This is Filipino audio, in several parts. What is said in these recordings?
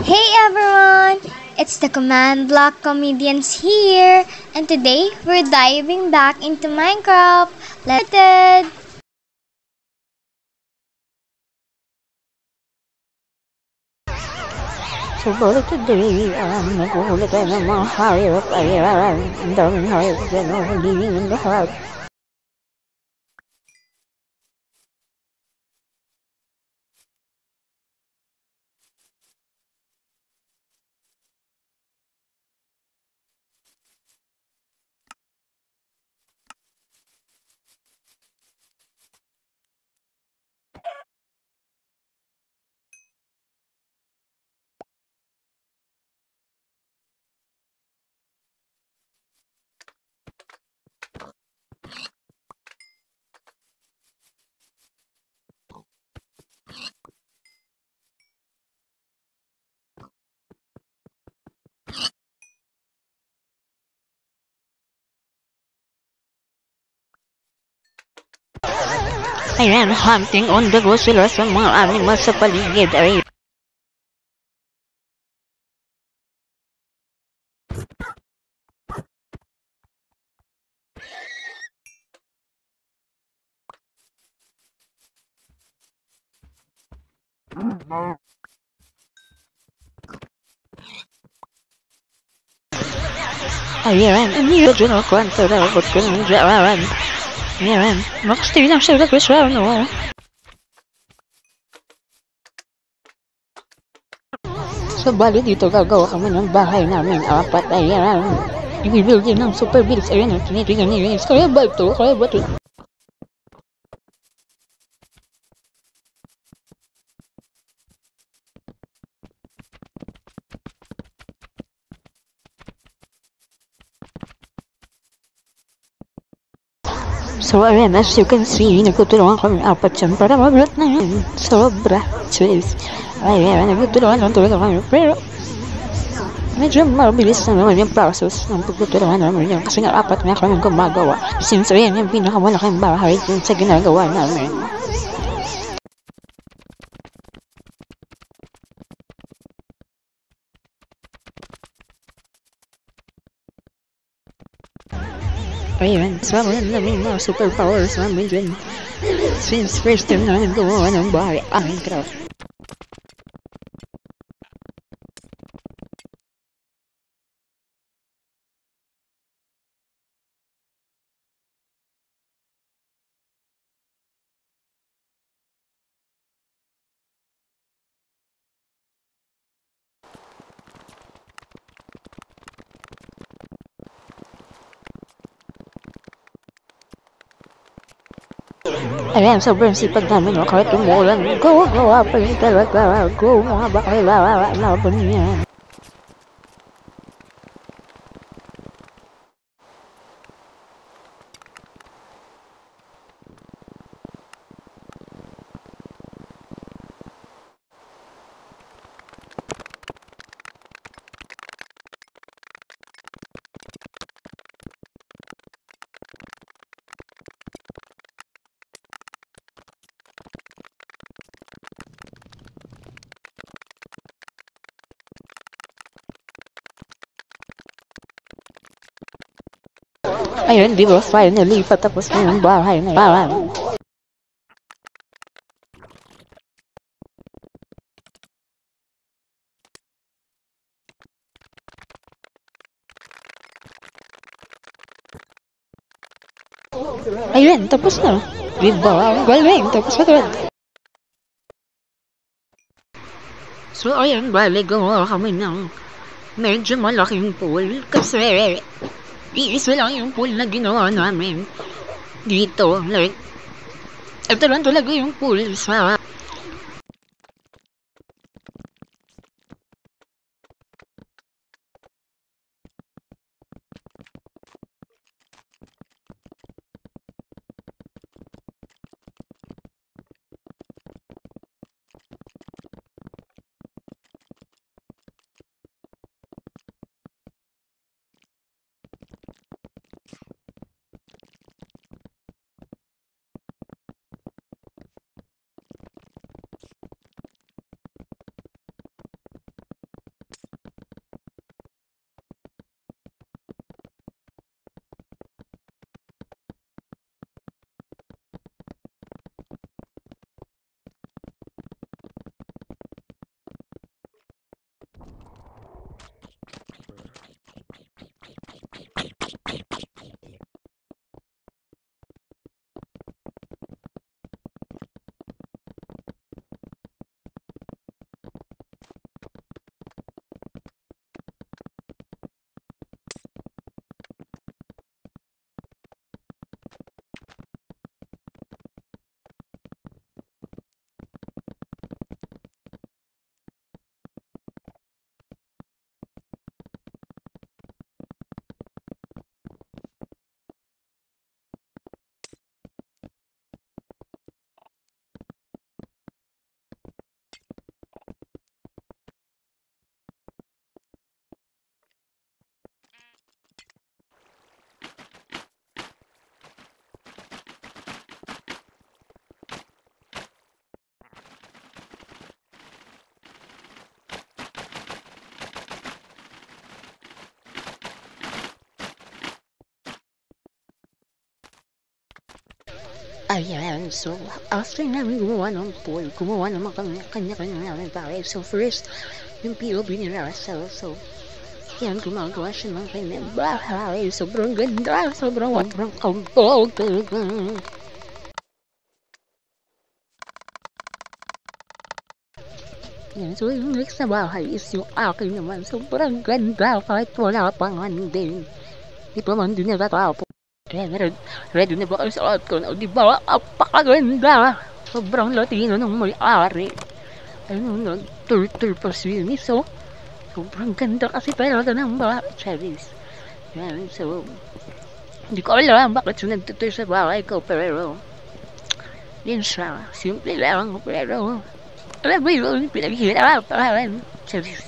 Hey everyone! It's the Command Block Comedians here, and today we're diving back into Minecraft. Let's get started! So bullet today, I'm not going to get my hurry up. I'm darling, hurry up, get no leaving in the heart. I am hunting on the gosila sa mga animal sa paligid. Ayan, hindi ko dyan ako kwento na ako kung hindi awan. Ayan, makastay lang siya sa no. Sa bali dito gagawa kami ng bahay namin apat. Ayan, i-build din ng super builds. Ayan, tinitingnan niyo. Kaya ba ito? Kaya ba ito? So ayan, as you can see, nagtutulungan kami apat yan para mabulat na yan. Sobra. Cheers. Ayan, nagtutulungan kami. Pero, medyo mabilis na naman yung process ng pagtutulungan namin yan. Kasi nga apat nga kami gumagawa. Since ayan yung pinakamalaking bahay dun sa ginagawa namin. Ayan, so wala namin mga superpowers namin dyan. Since first time namin gumawa ng bahay, Minecraft. Ayan, sobrang sipag namin, no? Kahit umuulan, go, pa rin talaga, go, mga bakla, laban niya. Ayun, di ba, finally, patapos na yung bahay na yan. Ayun, tapos na. Di ba, ang galing, tapos na agad. So, ayun, bali, gumawa kami ng medyo malaking pool. Kasi, iisa lang yung pool na ginawa namin dito. Like, ito lang talaga yung pool sa Ayan, so after namin gumawa ng poll, gumawa naman kami kanya-kanya namin bagay. So first, yung POV ni Russell. So, yan, gumagawa siya ng kanyang bahay. Sobrang ganda, sobrang kabog. Yan, so yung next na bahay is yung akin naman. Sobrang ganda, kahit wala pang din. Di pa man din natatapos. Ready na ba kayo sa outcome? O diba, apakaganda. Sobrang latino ng may-ari. Ayun, turtle pa swimming. So, sobrang ganda kasi talaga ng bahay. Charis. Yan, so, hindi ko alam bakit siya nagtutur sa bahay ko, pero, yun siya. Simple lang, pero, alam mo yun, pinaghihirapan. Charis.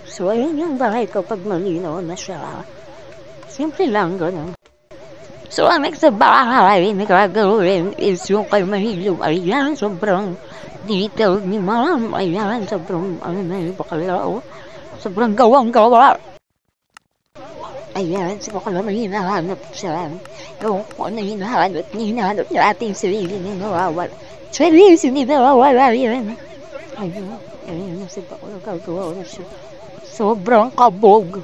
So, ayun yung bahay ko pag malinaw na siya. Simple lang, gano'n. So, ang next sa bahay na gagawin is yung kay Mahilo. Ayan, sobrang detailed ni Ma'am. Ayan, sobrang, ano na yung bakalaw. Sobrang gawang-gawa. Ayan, si bakalaw may hinahanap siya. Ewan ko ano hinahanap. Hinahanap niya ating sarili na nawawala. Sarili na nawawala yan. Ayan, si bakalaw gagawa na siya. Sobrang kabog.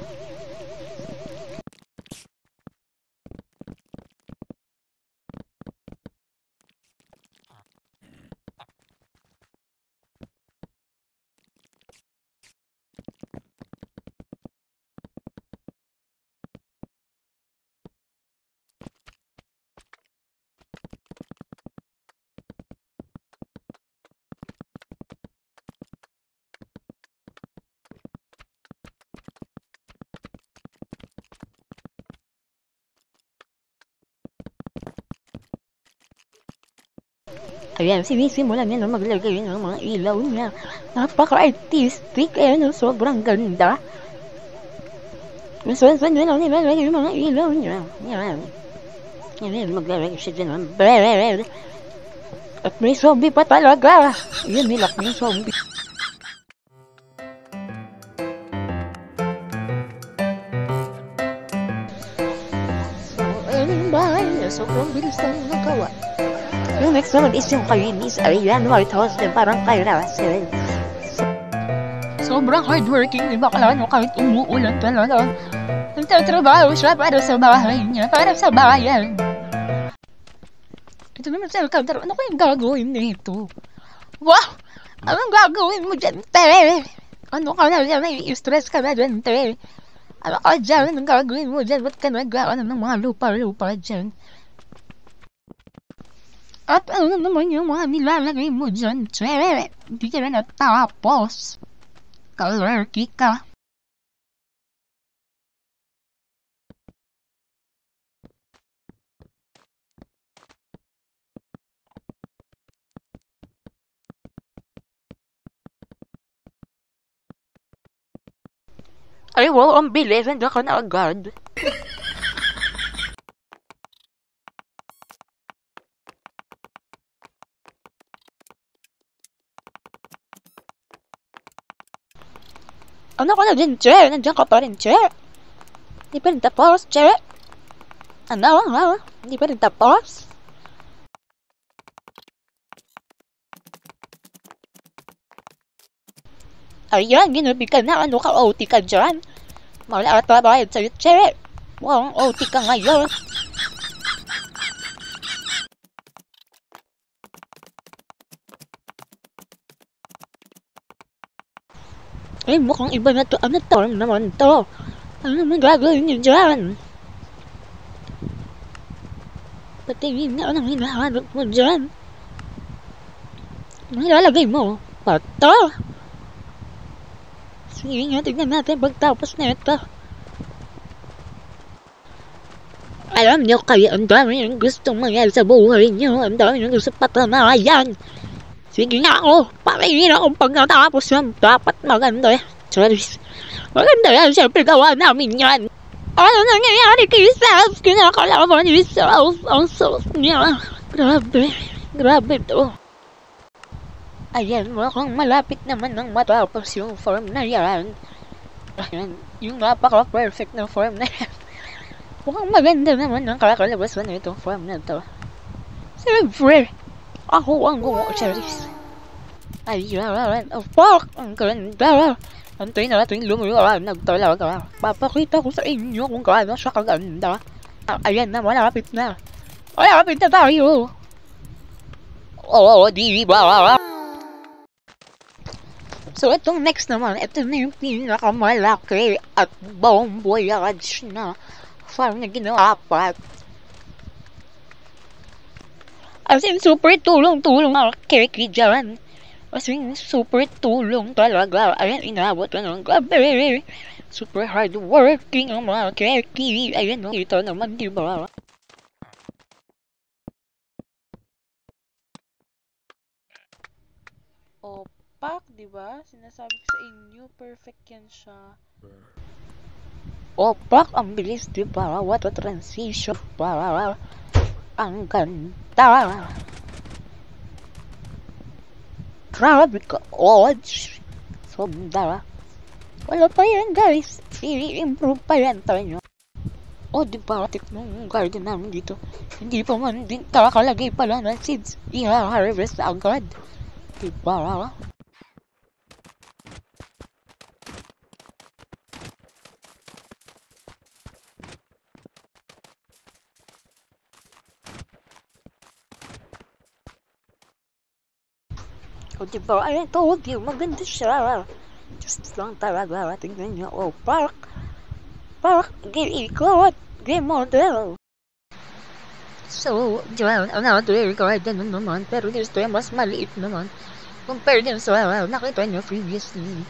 Ayan, sinisimulan niya na maglagay ng mga ilaw niya. Napaka-artistic, ayan, sobrang ganda. Saan niya lang nilalagay yung mga ilaw niya. Ayan. Ayan, maglalagay siya dyan ng brrrr. At may zombie pa talaga. Ayan, nilak ng zombie. So, ayan yung bahay niya. Sobrang bilis lang nagawa. Yung next naman is yung kainis. Ayan, White House din. Parang kay Russell. Sobrang hardworking. Di ba kailangan mo kahit umuulan talaga. Nagtatrabaho siya para sa bahay niya. Para sa bayan. Ito naman sa counter. Ano kayong gagawin nito? Wow! Anong gagawin mo dyan, te? Ano ka na dyan? Nai-stress ka na dyan, te? Ano ka dyan? Anong gagawin mo dyan? Ba't ka nagawa ng mga lupa-lupa dyan? At ano naman yung mga nilalagay mo dyan, che? Hindi ka na natapos. Kalerky ka. Ay, wow, ang bilis. Nandiyan ka na agad. Ano ka na din, che? Nandiyan ka pa rin, che? Hindi pa rin tapos, che? Ano? Hindi pa rin tapos? Ayan, ginabi ka na. Ano ka, OT ka dyan? Wala ka trabaho sa'yo, che? Wow, OT ka ngayon. Ay, mukhang iba na to. Ano to? Ano naman to? Ano naman gagawin niyo dyan? Patingin nga anong hinahanap mo dyan. Ano ilalagay mo? Pato? Sige nga, tignan natin pagtapos na ito. Alam niyo kayo, ang dami yung gustong mangyari sa buhay niyo. Ang dami yung gusto patamayan. Sige nga ako, pamingin akong pagkatapos yan. Dapat maganda eh. Charis. Maganda yan, siyempre gawa namin yan. Ano nangyayari kay Sals? Kinakalaman ni Sals ang sauce niya. Grabe to. Ayan, mukhang malapit naman ng matapos yung form na yan. Ayan, yung napaka-perfect na form na yan. Mukhang maganda naman ang kalakalabas na itong farm na to. Siyempre, ako ang gumawa, Charis. Ay, oh, fuck! Ang ganda! Antay na natin lumiwa, nagtalaga. Papakita ko sa inyo kung gaano siya kaganda. Ayan na, malapit na. Malapit na tayo! Oo, di ba? So, itong next naman, ito na yung pinakamalaki at buong voyage na farm na ginawa pa. As in, super tulong-tulong ang Kirky dyan. As in, super tulong talaga. Ayan, inabot na ng gabi. Super hardworking ang mga Kirky. Ayan, ito naman, di ba? Opak, di ba? Sinasabi ko sa inyo, perfect yan siya. Opak, ang bilis, di ba? What a transition. Ang ganda. Grabe ka. Sobra. Wala pa yan, guys. I-improve pa yan tayo. Di ba? Tignan yung garden namin dito. Hindi pa man din kakalagay pala ng seeds. I-harvest agad. Di ba? Diba? I told you, maganda siya. Just lang talaga. Tingnan niyo. Park, game model. So, diba, garden naman, pero dito yung mas maliit naman. Compare din sa nakita niyo previously.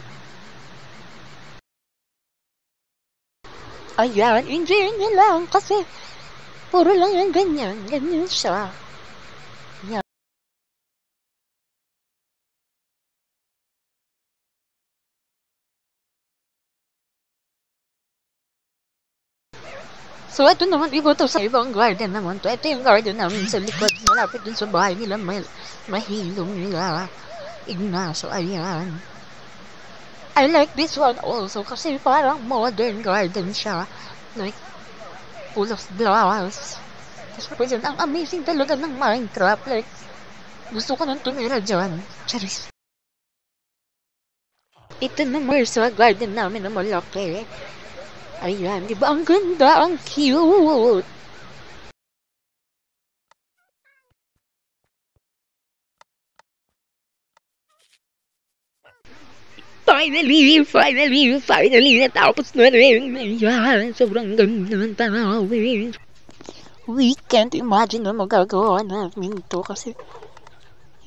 Ayan, enjoy niyo lang kasi puro lang yung ganyan siya. So, ito naman, iba to sa ibang garden naman to. Ito yung garden namin sa likod. Malapit dun sa bahay nila. Mahilong nila. Ignacio, ayan. I like this one also kasi parang modern garden siya. Like, full of flowers. Tapos ang amazing talaga ng Minecraft. Like, gusto ko nang tumira dyan. Charis. Ito naman sa garden namin na malaki. Ayan, di ba? Ang ganda, ang cute! Finally, natapos na rin. Ayan, sobrang ganda ng tanawin. We can't imagine na magagawa namin ito kasi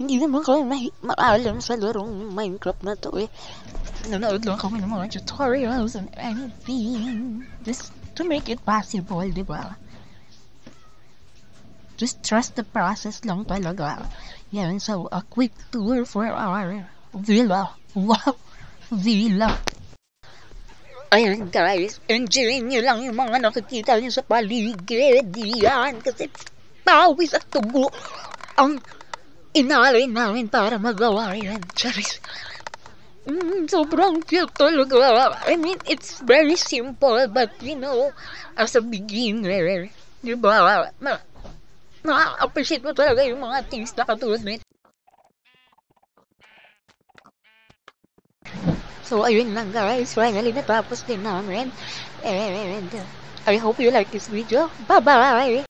hindi naman kami maalam sa larong Minecraft na to eh. Nanood lang kami ng mga tutorials and anything. Just to make it possible, di ba? Just trust the process lang talaga. Yan, so a quick tour for our villa. Wow! Villa! Ayan guys, enjoy nyo lang yung mga nakikita nyo sa paligid. Yan, kasi pawis at tubo ang inalay namin para magawa yan. Charis. Sobrang cute talaga. I mean, it's very simple, but you know, as a beginner, di ba, ma-appreciate mo talaga yung mga things na katulad nito. So, ayun lang guys, finally natapos din namin. And I hope you like this video. Bye-bye!